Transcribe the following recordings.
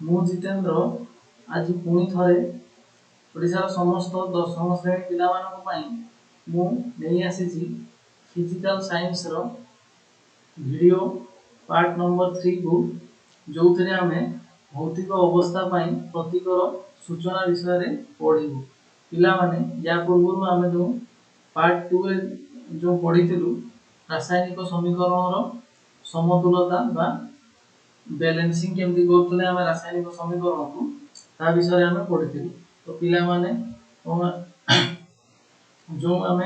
मु जितेंद्र आज पुणी थे ओडिशार समस्त 10वीं श्रेणी पिला मु नहीं आसी फिजिकल साइंस रो वीडियो पार्ट नंबर 3 को जो थे आम भौतिक अवस्था प्रतीकर सूचना विषय पढ़ू पिला माने या पूर्व आम जो पार्ट 2 जो पढ़ी रासायनिक समीकरण समतुलता बा बैलेंसिंग केमती करते आम रासायनिक समीकरण को ता विषय आम पढ़ी तो पिला माने जो आम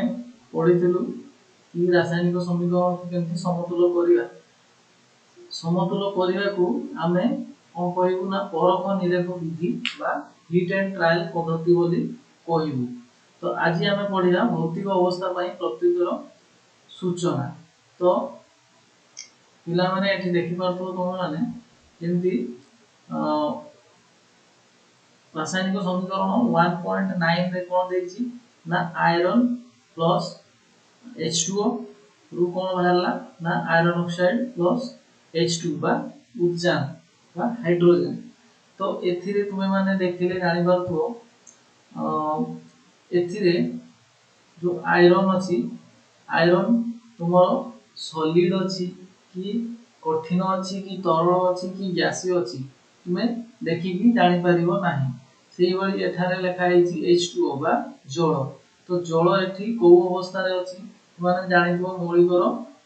पढ़ी कि रासायनिक समीकरण को केमती समतुल करवा को आम कौन कहू ना परख निरेख विधि बा हिट एंड ट्रायल पद्धति बोली कहू। तो आज आम पढ़ा भौतिक अवस्था प्रतीकर सूचना। तो पिला माने एठी देखि पारथो तुम माने जेमती रासायनिक समीकरण 1.9 रे कोन देछि ना आयरन प्लस H2O रु कोन बाहरला ना आयरन ऑक्साइड प्लस H2 बा उद्जान बा हाइड्रोजन। तो एथिरे तुमे माने देखिले जानि पारथो एथिरे जो आयरन अछि आयरन तुमरो सॉलिड अछि कि कठिन अछि कि तरल अछि कि गैसीय अछि तुमे देखिकी जानि परिबो नाही। सेही भली एठारे लिखा हैछि H2O बा जल। तो जल एठी को अवस्था रे अछि माने जानिबो मौलिकर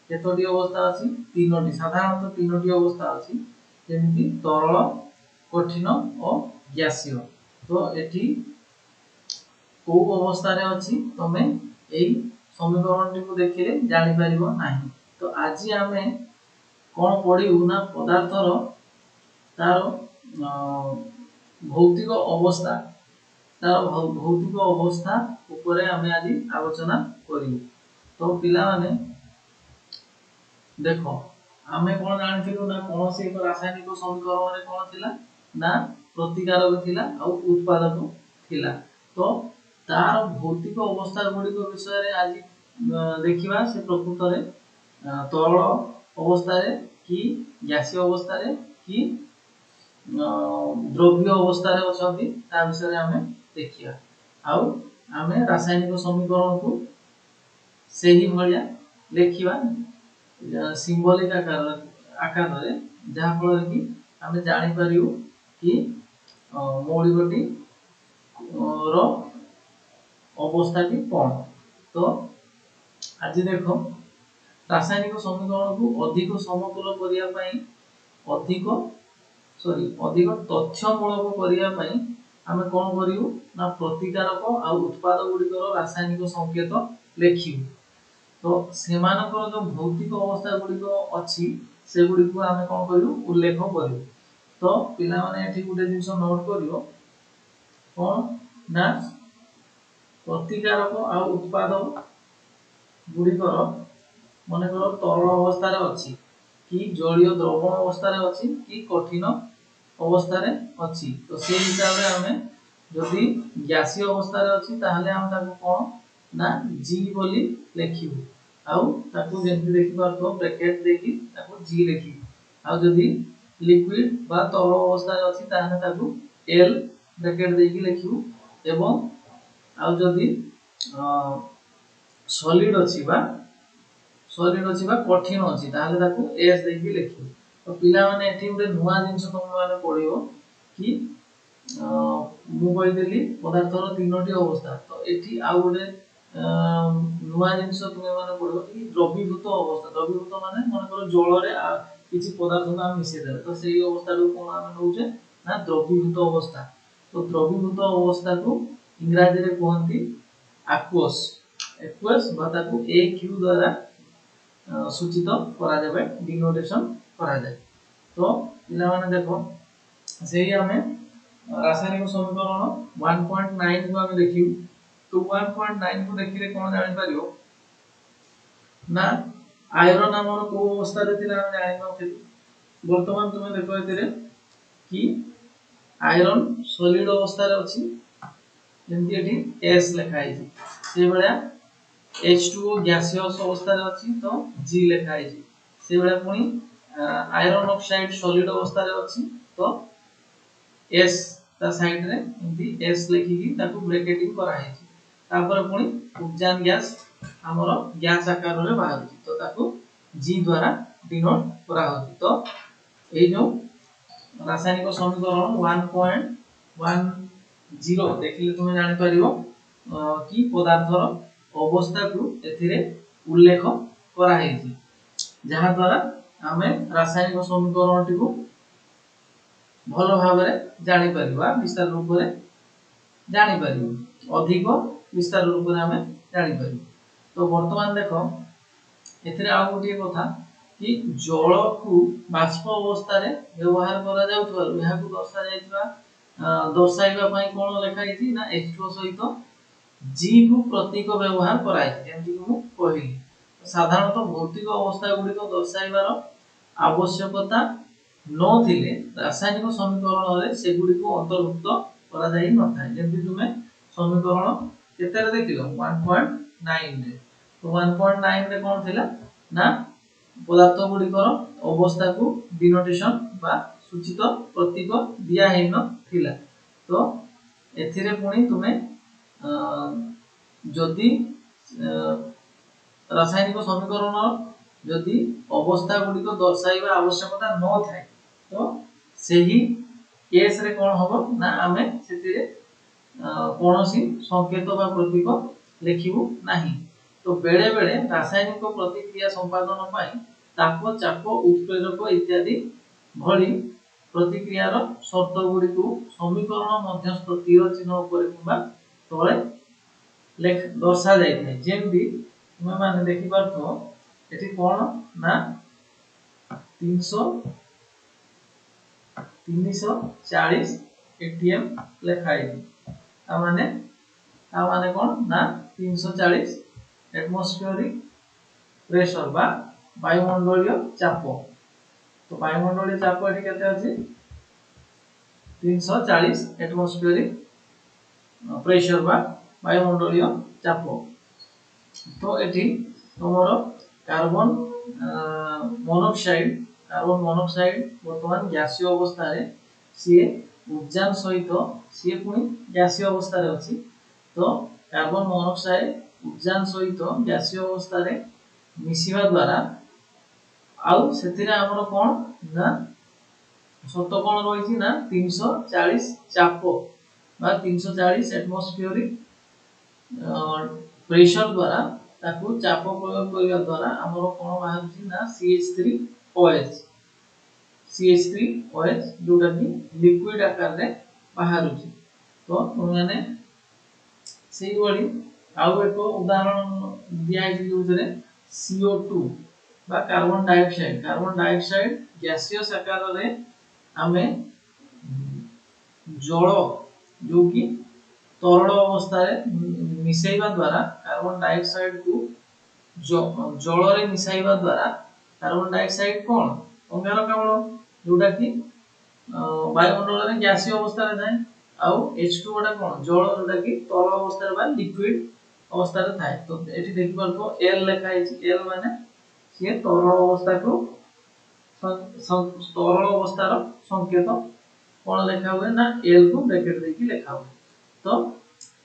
केतोटी अवस्था अछि तीनोटी साधारणतः तीनोटी अवस्था अछि जेमिति तरल कठिन और गैसीय। तो एठी को अवस्था रे अछि तमे एई समीकरण को देखिले जानि परिबो नाही। तो आज आमे कोन पढिउ ना पदार्थर तार भौतिक अवस्था उपरे आमे आज आलोचना करिउ। तो पिला माने देखो आमे कोन जानिथिलु ना कोन से एक रासायनिक समीकरण रे कोन थिला ना प्रतिकारक थिला और उत्पादक थिला। तो तार भौतिक अवस्था गुडी को विषय रे आज देखिबा से प्रकृत रे तरल अवस्था रे कि गैसीय अवस्था रे कि द्रव्य अवस्था रे अछंती ता विषय रे आमे देखिया। आउ आमे रासायनिक समीकरण को सेही भलिया लेखिबा सिंबलिक आकार रे जहा फल कि आमे जानि परिउ कि मौलिकटी रो अवस्था टी कोन। तो आज देखो रासायनिक समीकरण को अधिक समतुल करिया पई अधिक तथ्यमूलक करिया पई आमे कोन करिउ ना प्रतिकारक आ उत्पाद गुडिकर रासायनिक संकेत लेखिउ। तो सेमानकर जो भौतिक अवस्था गुडिको अछि से गुडिको आमे कोन करिउ उल्लेख करिउ। तो पिला माने एठी गुटे जिंस नोट करियो कोन ना प्रतिकारक आ उत्पाद गुडिकर माने करो तरल अवस्था रे अछि कि जलीय द्रवण अवस्था रे अछि कि कठिन अवस्था रे अछि। तो से हिसाब रे हमें जदि गैसीय अवस्था रे अछि ताहले हम ताको कोन ना G बोली लेखिबो आउ ताको जेंति देखि पारथो ब्रैकेट देकी ताको G लेखि। आउ जदि लिक्विड बा तरल अवस्था रे अछि ताहले ताको L ब्रैकेट देकी लेखिबो एवं आउ जदि सॉलिड अछि बा कठिन अछि ताहले ताको S देकी लेखिबो। तो पिला माने एठी उडे नुवा जिंस तुम माने पढियो कि मु कहि देली पदार्थर तीनोटी अवस्था। तो एठी आ उडे नुवा जिंस तुम माने पढियो कि द्रवीभूत अवस्था। द्रवीभूत माने मन करो जल रे किछि पदार्थ ना मिसे दे तो सेही अवस्था को कोन आमे नउचे ना द्रवीभूत अवस्था। तो द्रवीभूत अवस्था को इंग्रजी रे कहंती एक्वस बाता को AQ द्वारा सूचित करा जाबे डिनोटेशन करा जाय। तो पिला माने देखो सेही हमें रासायनिक समीकरण 1.9 को हमें देखिउ। तो 1.9 को देखिले कोन जानि परियो ना आयरन हमर को अवस्था रे थिला हम जानि नथिलु। वर्तमान तुमे देखो एतिरे कि आयरन सॉलिड अवस्था रे अछि जेंति एठी S लिखा हैछि से बळा H2O गैसियस अवस्था रे अछि तो G लिखा हैछि। से बळा पुनी आयरन ऑक्साइड सॉलिड अवस्था रे अछि तो एस ता साइड रे एमती एस लिखिकी ताकू ब्रैकेटिंग करा है तापर पुनी उद्जान गैस हमरो गैस आकार रे बाहर तो ताकू जी द्वारा डिनोट करा होती तो ए जो रासायनिक समीकरण 1.10 देखिले तुम जानि परिबो कि पदार्थर अवस्था को एथिरे उल्लेख करा हेछि जहा द्वारा हमें रासायनिक समीकरण को भल भाव जानी परिबा विस्तार रूप में जानी परिबो अधिक विस्तार रूप में हमें जानी परिबो तो वर्तमान देखो एथिरे आ गोटे कथा कि जल को बाष्प अवस्था रे व्यवहार करा जाउथबार यहा को दर्शा जायतिबा दर्शाइबा पई कोन लेखा हेछि ना H2O सहित G को प्रतीक व्यवहार कराय जेंति कि मु कहिली साधारणतः भौतिक अवस्था गुडी को दर्शाइबार आवश्यकता नथिले रासायनिक समीकरण रे सेगुडी को अंतर्भुक्त करा जाई नथाय जेंति तुमे समीकरण केतेरे देखिलो 1.9 रे तो 1.9 रे कोन थिला ना पदार्थ गुडी कर अवस्था को डिनोटेशन बा सूचित प्रतीक दिया हेन थिला तो एथिरे पुनी तुमे जदि रासायनिक समीकरण जदि अवस्था गुडी को दर्शाइबा आवश्यकता न थाय तो सेही केस रे कोन होबो ना आमे सेतिरे कोनोसी संकेत बा प्रतीक लेखिबो नाही तो बेले बेले रासायनिक प्रतिक्रिया संपादन पई ताप चाप उत्प्रेरक इत्यादि भली प्रतिक्रियार शर्त गुडी को समीकरण मध्यस्थ तीर चिन्ह ऊपर किबा तळे लेख दर्शा जाय थाय जेमि तुमे माने देखि पारथो एठी कोन ना 340 एटीएम लेखाई आ माने कोन ना 340 एटमॉस्फेरिक प्रेशर बा वायुमंडलीय चाप तो वायुमंडलीय चाप एठी केते अछि 340 एटमॉस्फेरिक प्रेशर बा वायुमंडलीय चाप तो एठी तमरो कार्बन मोनोक्साइड वर्तमान गैसीय अवस्था रे सीए उद्जान सहित सीए पुनी गैसीय अवस्था रे अछि तो कार्बन मोनोक्साइड उद्जान सहित गैसीय अवस्था रे मिसिबा द्वारा आउ सेतिरे हमरो कोन ना सत्य कोन रहिछि ना 340 चाप बा 340 एटमॉस्फेरिक प्रेशर द्वारा ताकू चाप प्रयोग करिया द्वारा हमरो कोन बाहरछि ना CH3OH जोटा कि लिक्विड आकार रे बाहरछि तो माने सेही वली आउ एक उदाहरण दिया है जोरे CO2 बा कार्बन डाइऑक्साइड गैसीय आकार रे हमें जल जो कि तरल अवस्था रे मिसैबा द्वारा कार्बन डाइऑक्साइड को जल रे मिसैबा द्वारा कार्बन डाइऑक्साइड कोन अंगारकाम्ल जोटा कि वायुमंडल रे गैसीय अवस्था रे थाए आउ H2O टा कोन जल जोटा कि तरल अवस्था रे बा लिक्विड अवस्था रे थाए तो एठी देखि परबो L लिखा है L माने से तरल अवस्था को तरल अवस्था रो संकेत कोन लिखा हुए ना L को ब्रैकेट देकी लिखा हुए तो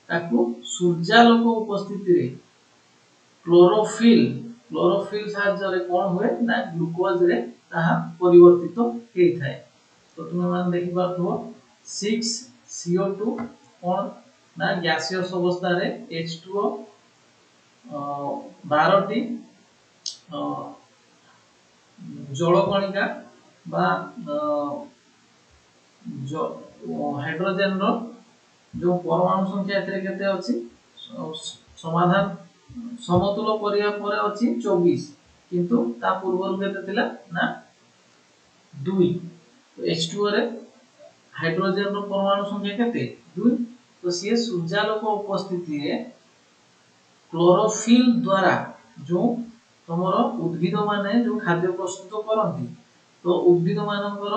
ताकू सूर्यालोक उपस्थिति रे क्लोरोफिल साहाय्य रे कोन हुए ना ग्लूकोज रे ताहा परिवर्तित हेइ थाए तो तुमे मान देखि पाथो 6CO2 कोन ना गैसियस अवस्था रे H2O 12 टी जल कणिका बा जो हाइड्रोजन रो जो परमाणु संख्या एतरे केते अछि समाधान समतुल करिया परे अछि 24 किंतु ता पूर्व केते थिला ना 2 तो H2O रे हाइड्रोजन रो परमाणु संख्या केते 2 तो से सूर्यालोक उपस्थिति रे क्लोरोफिल द्वारा जो तमरो उद्भिद माने जो खाद्य प्रस्तुत करंती तो उद्भिद मानकर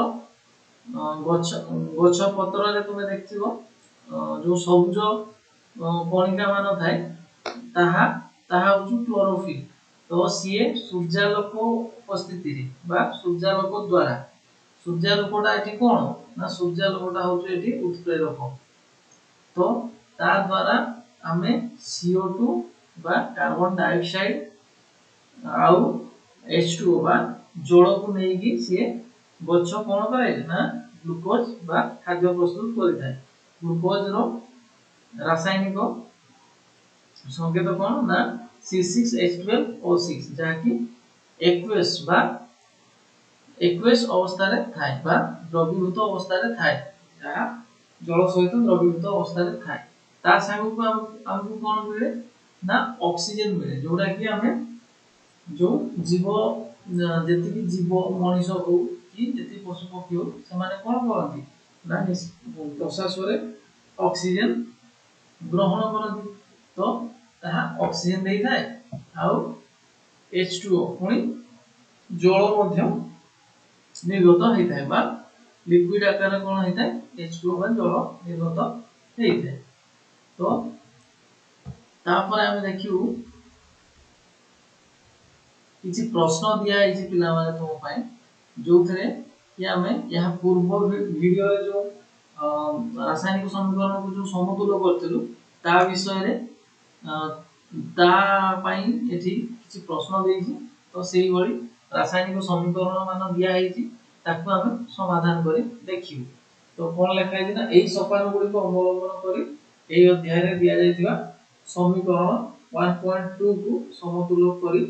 गछ पत्र रे तुमे देखथिबो जो सबुज कणिका मान थाए ताहा क्लोरोफिल तो सीए सूर्यालोक उपस्थिति रे बा सूर्यालोक द्वारा सूर्यालोकटा एठी कोन ना सूर्यालोकटा होचे एठी उत्प्रेरक तो ता द्वारा आमे CO2 बा कार्बन डाइऑक्साइड आउ H2O बा जल को नै कि से गछ कोन करे ना ग्लूकोज बा खाद्य प्रस्तुत करिଥାଏ ग्लूकोज रो रासायनिक संकेत कोन ना C6H12O6 जहा कि एक्वस बा एक्वस अवस्था रे थाए बा द्रवीभूत अवस्था रे थाए जहा जल सहित द्रवीभूत अवस्था रे थाए ता संग को हमको कोन मिले ना ऑक्सीजन मिले जोडा कि हमें जो जीव जति कि जीव मनुष्य हो कि जति पशु पक्षी हो से माने कोन करंती ना प्रश्वास रे ऑक्सीजन ग्रहण करंती तो ताहा ऑक्सीजन देई थाए आउ H2O पुनी जल मध्य निर्गत होई थाए बा लिक्विड आकार कोन होई थाए H2O बा जल निर्गत होई थाए तो तापर हम देखियो किछि प्रश्न दिया है पिला माने तो पाए जो थरे कि हमें यह पूर्व वीडियो रे जो रासायनिक समीकरण को जो समतुल्य करथिलु ता विषय रे ता पाई एठी किछि प्रश्न देइछि तो सेही भली रासायनिक समीकरण मान दिया है ताकू हम समाधान करी देखियो तो कोन लिखा है ना एही सोपान गुडी को अवलंबन करी एही अध्याय रे दिया जायतिबा समीकरण 1.2 को समतुल्य करी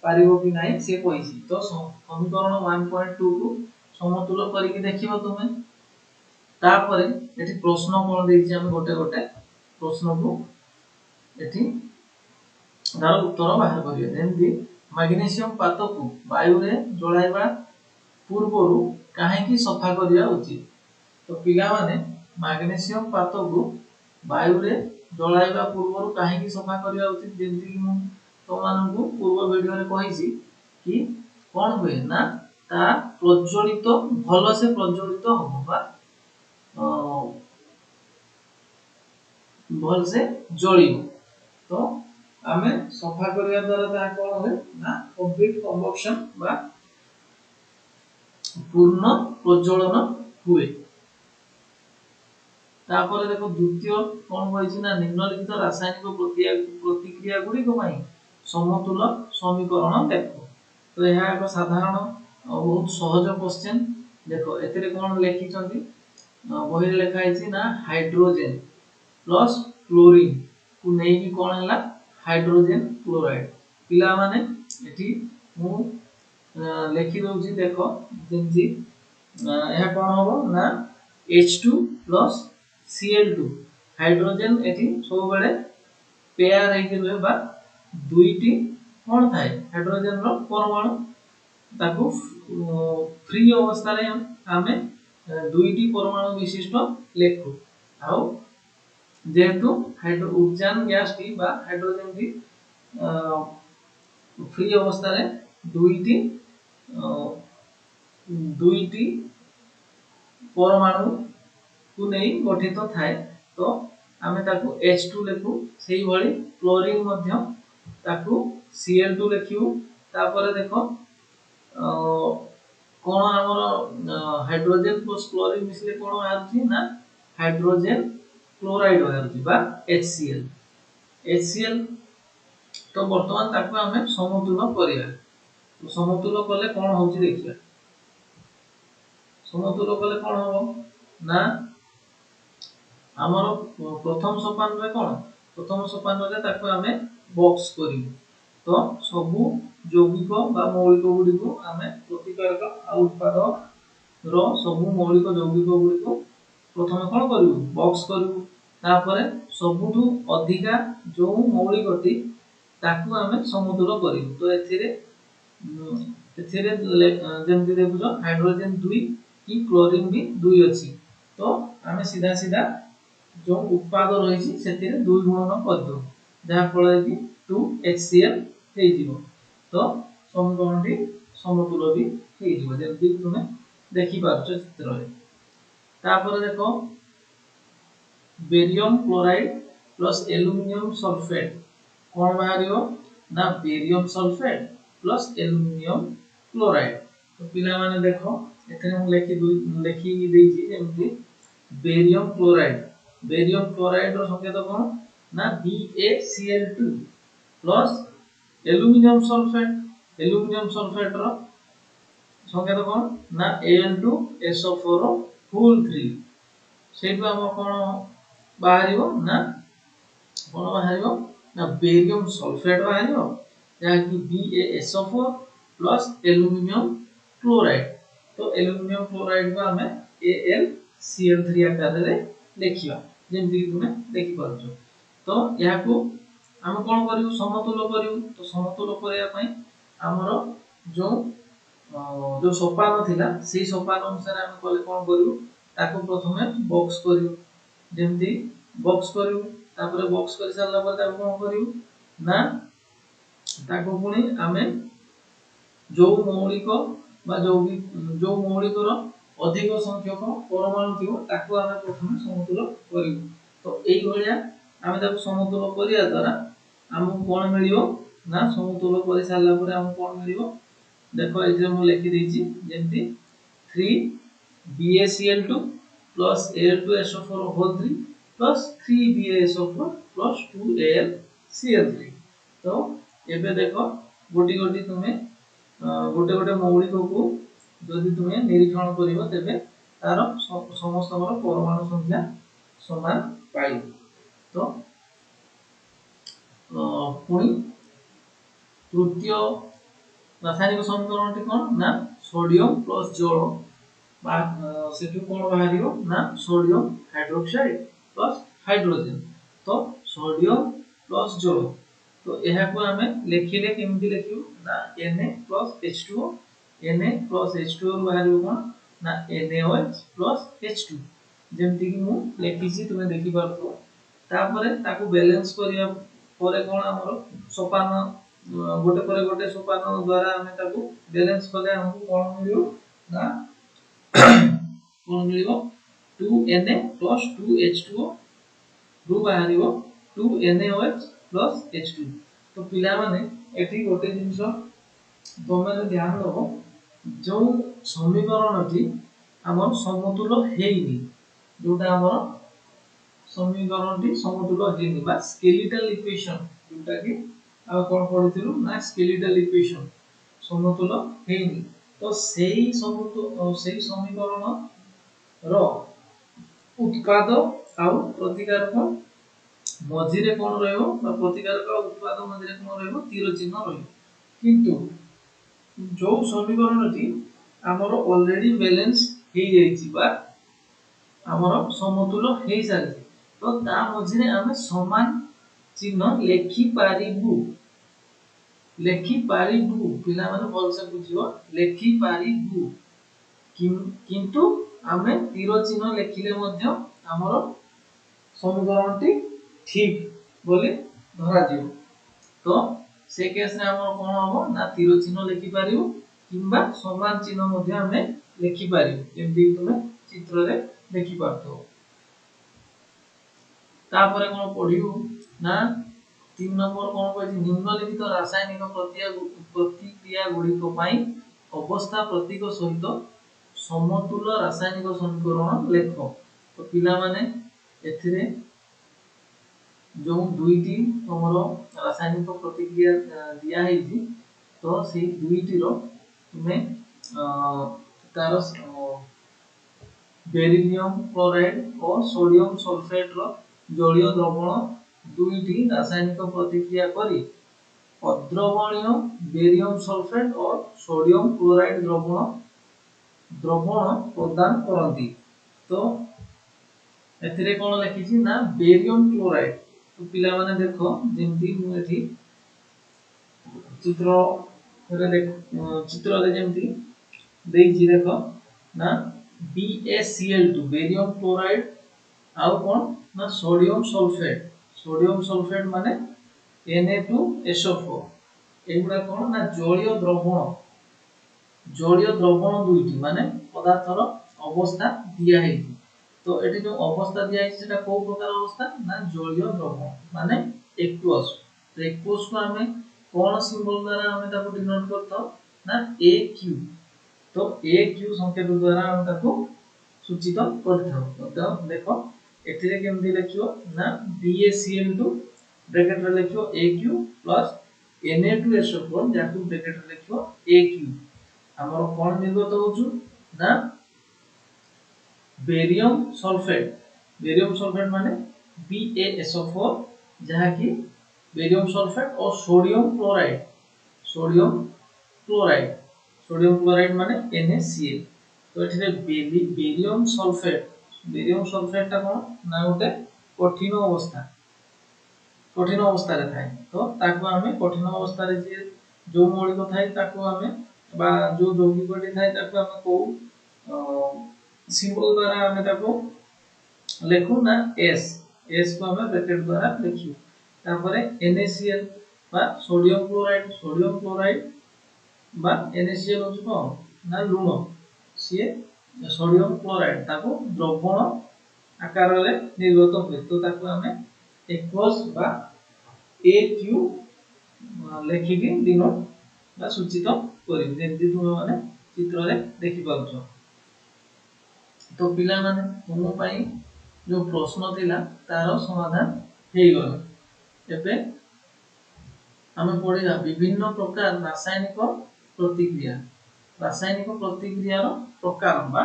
पारिबो कि नाही से कहिछि तो समीकरण 1.2 को समतुल्य करी कि देखिबो तुमे तापरे एठी प्रश्न कोन देइछि हम गोटे गोटे प्रश्न को एठी तार उत्तर बाहर करियो जेंति मैग्नीशियम पात को वायु रे जळाइबा पूर्वरु काहे कि सफा करिया उचित तो पिला माने मैग्नीशियम पात को वायु रे जळाइबा पूर्वरु काहे कि सफा करिया उचित जेंति कि मु तो मानकु पूर्व वीडियो रे कहिछि कि कोन होय ना ता प्रज्वलित भलो से प्रज्वलित हो बा भल से जळिबो तो आमे सफा करिया द्वारा ता कोन होय ना कंप्लीट कंबक्शन बा पूर्ण प्रज्वलन हुए तापर देखो द्वितीय कोन होइछि ना निम्नलिखित रासायनिक प्रतिक्रिया गुडी को पई समतुल्य समीकरण देखो तो यह एक साधारण बहुत सहज क्वेश्चन देखो एतरे कोन लेखि चंदी बही लेखा है ना हाइड्रोजन प्लस क्लोरीन को नै कि कोन हला हाइड्रोजन क्लोराइड पिला माने एठी मु लेखि दउची देखो जेंति यह कोन होबो ना H2 प्लस Cl2 हाइड्रोजन एठी सब बेले पेयर हे के बा दुईटी कोन थाए हाइड्रोजन रो परमाणु ताकू फ्री अवस्था रे हमें दुईटी परमाणु विशिष्ट लेखु आउ जेहेतु उर्जान गैस टी बा हाइड्रोजन टी फ्री अवस्था रे दुईटी परमाणु को नै गठित थाए तो हमें ताकू H2 लेखु सेही भली क्लोरीन मध्य ताकू Cl2 लेखियो तापर देखो कोन हमर हाइड्रोजन प्लस क्लोरीन मिसले कोन आछि ना हाइड्रोजन क्लोराइड होयछि बा HCl तो वर्तमान ताकू हमें समतुल्य करिया तो समतुल्य कले कोन होछि देखिया समतुल्य कले कोन हो ना हमर प्रथम सोपान रे कोन प्रथम सोपान रे ताकू हमें बॉक्स करियो तो सबु यौगिक बा मौलिक गुडी को हमें प्रतिकारक आ उत्पाद रो सबु मौलिक यौगिक गुडी को प्रथम कोन करियो बॉक्स करियो तापरे सबुठु अधिका जो मौलिकटी ताकू हमें समतुल्य करियो तो एथिरे जेंति देखुछो हाइड्रोजन 2 की क्लोरीन भी 2 अछि तो हमें सीधा सीधा जो उत्पाद रहिछि सेतिरे 2 गुणन कर दो जहा फल कि 2HCl हे जीवो तो समीकरणटी समतुल्य भी हे जीवो जेंति तुमे देखि पाछो चित्र रे तापर देखो barium chloride plus aluminium sulphate कोन बाहरियो ना barium sulphate plus aluminium chloride तो पिला माने देखो एथरे हम लेखि देछि जेमति बेरियम क्लोराइड रो संकेत कोन ना BaCl2 प्लस एल्युमिनियम सल्फेट रो संकेत कोन ना Al2SO4 फुल 3 सेटु हम कोन बाहरिबो ना कोन बाहरिबो ना बेरियम सल्फेट बाहरिबो या कि BaSO4 प्लस एल्युमिनियम क्लोराइड तो एल्युमिनियम क्लोराइड को हमें AlCl3 आकार रे देखिबा जेमति कि तुमे देखि पारछो तो या को हम कोन करियो समतुल करियो तो समतुल करिया पई हमरो जो जो सोपान थिला सेही सोपान अनुसार हम कले कोन करियो ताको प्रथमे बॉक्स करियो जेमति बॉक्स करियो तापर बॉक्स करि सारला पर ताको कोन करियो ना ताको पुनी हमें जो मौलिक बा जो मौलिकर अधिक संख्यक परमाणु थिबो ताको हमें प्रथमे समतुल करियो तो एई भलिया हमें ताको समतुल करिया द्वारा हमको कोन मिलियो ना समतुल करि सारला पर हमको कोन मिलियो देखो एथे मु लिखि देछि जेमति 3 BaCl2 plus Al2SO4 whole 3 plus 3 BaSO4 plus 2 AlCl3 तो एबे देखो गोटी गोटी तुमे गोटे गोटे मौलिक को जदि तुमे निरीक्षण करिवो तेबे तार समस्त परमाणु संख्या समान पाइबो तो पुणी तृतीय रासायनिक समीकरण कोन ना सोडियम प्लस जल बा सेटु कोन बाहरियो ना सोडियम हाइड्रोक्साइड प्लस हाइड्रोजन तो सोडियम प्लस जल तो एहा को हमें लेखिले केमति लेखियो ना Na plus H2O Na plus H2O बाहरियो कोन ना NaOH प्लस H2 जेमति कि मु लेखिछि तुमे देखि पारतो तापरे ताको बैलेंस करिया परे कोन हमरो सोपान गोटे परे गोटे सोपान द्वारा हमें ताको बैलेंस कले हमको कोन मिलियो ना कोन मिलियो 2Na प्लस 2H2O रु बाहरियो 2NaOH प्लस H2 तो पिला माने एठी गोटे जिंसो तमे ध्यान दबो जो समीकरणटी हमर समतुल हेइनी जोटा हमर समीकरणटी समतुल हेइनी बा स्केलेटल इक्वेशन जोटा कि आ कोन पढिथिलु ना स्केलेटल इक्वेशन समतुल हेइनी तो सेही समीकरण रो उत्पाद आउ प्रतिकारक मझिरे कोन रहइबो बा प्रतिकारक उत्पाद मझिरे कोन रहइबो तीर चिन्ह रहइबो किंतु जो समीकरणटी हमर ऑलरेडी बैलेंस हे जाईछि बा हमर समतुल हे सारछि तो ता मझिरे हमें समान चिन्ह लेखि पारिबु पिला माने बोलसे बुझियो लेखि पारिबु किंतु हमें तीर चिन्ह लेखिले मध्य हमर समीकरणटी ठीक बोली धरा दियो तो से केस रे हमर कोन होबो ना तीर चिन्ह लेखि पारिबो किंबा समान चिन्ह मध्ये हमें लेखि पारिबो जेमति तुमे चित्र रे देखि पारतो तापरे कोन पढिबो ना 3 नंबर कोन कहछि निम्नलिखित रासायनिक प्रतिक्रिया गुडी को पई अवस्था प्रतीक सहित समतुल रासायनिक समीकरण लेखो तो पिला माने एथिरे जो दुईटी हमरो रासायनिक प्रतिक्रिया दिया हेछि तो से दुईटी रो तुमे तार बेरिलियम क्लोराइड और सोडियम सल्फेट रो जलीय द्रवण दुईटी रासायनिक प्रतिक्रिया करी अद्रवणीय बेरियम सल्फेट और सोडियम क्लोराइड द्रवण प्रदान करंती तो एथिरे कोन लिखिछि ना बेरियम क्लोराइड तो पिला माने देखो जेमति मु एठी चित्र रे जेमति देछि देखो ना BaCl2 बेरियम क्लोराइड आउ कोन ना सोडियम सल्फेट माने Na2SO4 एगुडा कोन ना जलीय द्रवण दुईटी माने पदार्थर अवस्था दिया हेछि तो एठी जो अवस्था दिया हेछि सेटा को प्रकार अवस्था ना जलीय द्रवण माने एक्वस तो एक्वस को हमें कोन सिंबल द्वारा हमें ताको डिनोट करतो ना AQ तो ए क्यू संकेत द्वारा हम ताको सूचित करथाउ। तो देखो एथिरे केमति लिखियो ना BaCl2 ब्रैकेट रे लिखियो Aq प्लस Na2SO4 जाकु ब्रैकेट रे लिखियो Aq। हमर कोन निर्गत होछु ना बेरियम सल्फेट माने BaSO4 जहा कि बेरियम सल्फेट और सोडियम क्लोराइड माने NaCl। तो एठिरे बेरियम सल्फेट ता कोन ना उटे कठिन अवस्था रे थाए। तो ताको हमें कठिन अवस्था रे जे जो मौलिक थाए ताको हमें बा जो यौगिकटी थाए ताको हमें को सिंबल द्वारा हमें ताको लेखु ना S को हमें ब्रैकेट द्वारा लिखियो। तापरे NaCl बा सोडियम क्लोराइड बा NaCl होछ कोन ना लूण सिए सोडियम क्लोराइड ताको द्रवण आकार रे निर्गत होय। तो ताको हमें एक्वस बा AQ लेखिके दिनो बा सूचित करिब जेंति तुम माने चित्र रे देखि पाउछो। तो पिला माने तुम पई जो प्रश्न थिला तार समाधान हेई गला। एबे हमें पढ़िया विभिन्न प्रकार रासायनिक प्रतिक्रिया प्रकार बा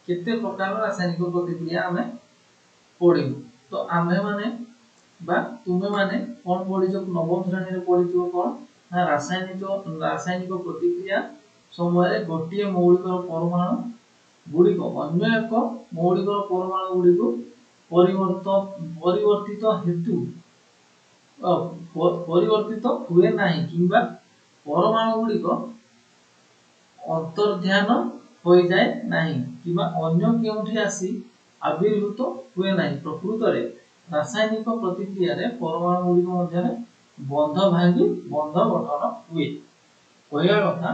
केते प्रकार रासायनिक प्रतिक्रिया हमें पढ़िबु। तो आमे माने बा तुमे माने कोन पढ़िजो नवम श्रेणी रे पढ़िजो कोन ना रासायनिक प्रतिक्रिया समय गोटिए मौलिक परमाणु गुडी को अन्य एक मौलिक परमाणु गुडी को परिवर्तित हेतु परिवर्तित हुए नाही किंबा परमाणु गुडी को अंतर्ध्यान होई जाय नाही किंबा अन्य केउठी आसी आविर्भूत हुए नाही। प्रकृत रे रासायनिक प्रतिक्रिया रे परमाणु गुडी को मध्य रे बंध भांगी बंध गठन हुए। कहया कथा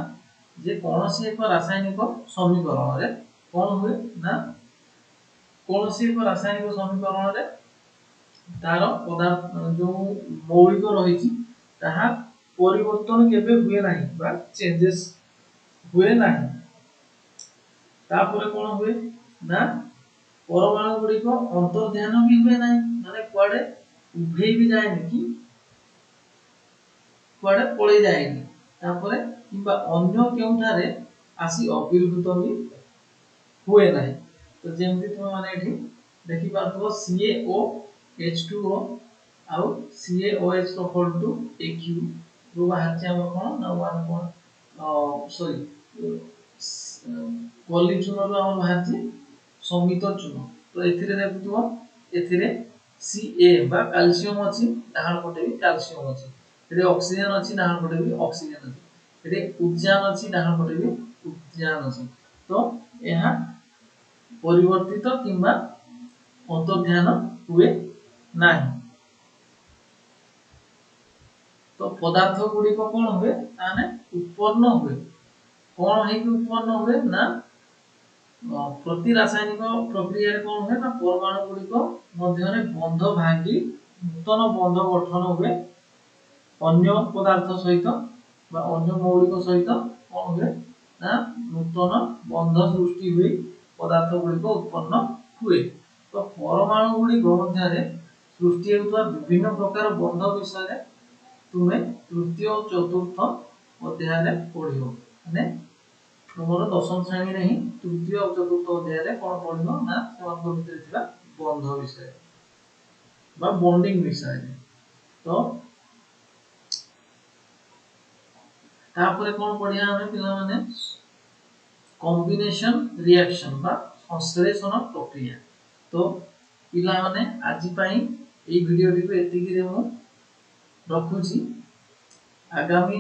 जे कोनोसी एक रासायनिक समीकरण रे कोन हुए ना कोनोसी एक रासायनिक समीकरण रे तार पदार्थ जो मौलिक रहिछि ताहा परिवर्तन केबे हुए नाही बा चेंजेस हुए नाही। तापर कोन हुए ना परमाणु गुडी को अंतर्ध्यान भी हुए नाही माने कोडे उभे भी जाय नि कि कोडे पळी जाय नि। तापर किबा अन्य केउठारे आसी अविर्भूत भी हुए नाही। तो जेमति तुम माने एठी देखि पाथो CaOH2O आउ CaOH equal to Aq जो बाहर से हम कोन ना 1 कोन सॉरी पॉलीचून रो हम बाहर से समित चून। तो एथिरे देखुतो एथिरे Ca बा कैल्शियम अछि डाहण पटे भी कैल्शियम अछि। एथे ऑक्सीजन अछि डाहण पटे भी ऑक्सीजन अछि। एथे उद्जान अछि डाहण पटे भी उद्जान अछि। तो यहा परिवर्तित किंबा अंतर्ध्यान हुए नाही। तो पदार्थ गुडी को कोन हुए ताने उत्पन्न हुए कोन है कि उत्पन्न हुए ना प्रति रासायनिक प्रक्रिया रे कोन हुए ना परमाणु गुडी को मध्य रे बंध भांगी नूतन बंध गठन हुए अन्य पदार्थ सहित बा अन्य मौलिक सहित कोन हुए ना नूतन बंध सृष्टि हुई पदार्थ गुडी को उत्पन्न हुए। तो परमाणु गुडी मध्य रे सृष्टि हेतु विभिन्न प्रकार बंध विषय रे तुमे तृतीय और चतुर्थ अध्याय रे पढियो माने तुमरो दशम श्रेणी रे ही तृतीय और चतुर्थ अध्याय रे कोन पढिनो ना समान भितर थिला बंध विषय बा बॉन्डिंग विषय रे। तो तापर कोन पढिया हमें पिला माने कॉम्बिनेशन रिएक्शन बा संश्लेषण प्रक्रिया। तो पिला माने आजि पई ए वीडियो टी को एतिकी रे मु रखुची। आगामी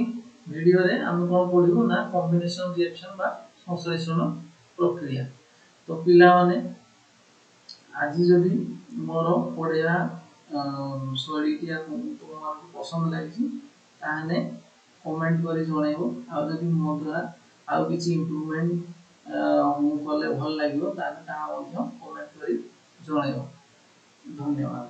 वीडियो रे हम कोन पढिबो ना कॉम्बिनेशन रिएक्शन बा संश्लेषण प्रक्रिया। तो पिला माने आज जदि मोर पढिया शैली टी तुम पसंद लागिछि ताने कमेंट करी जणाइबो। आ जदि मो द्वारा आ किछि इंप्रूवमेंट मु कले भल लागिबो ताने ता कमेंट करी जणाइबो। धन्यवाद।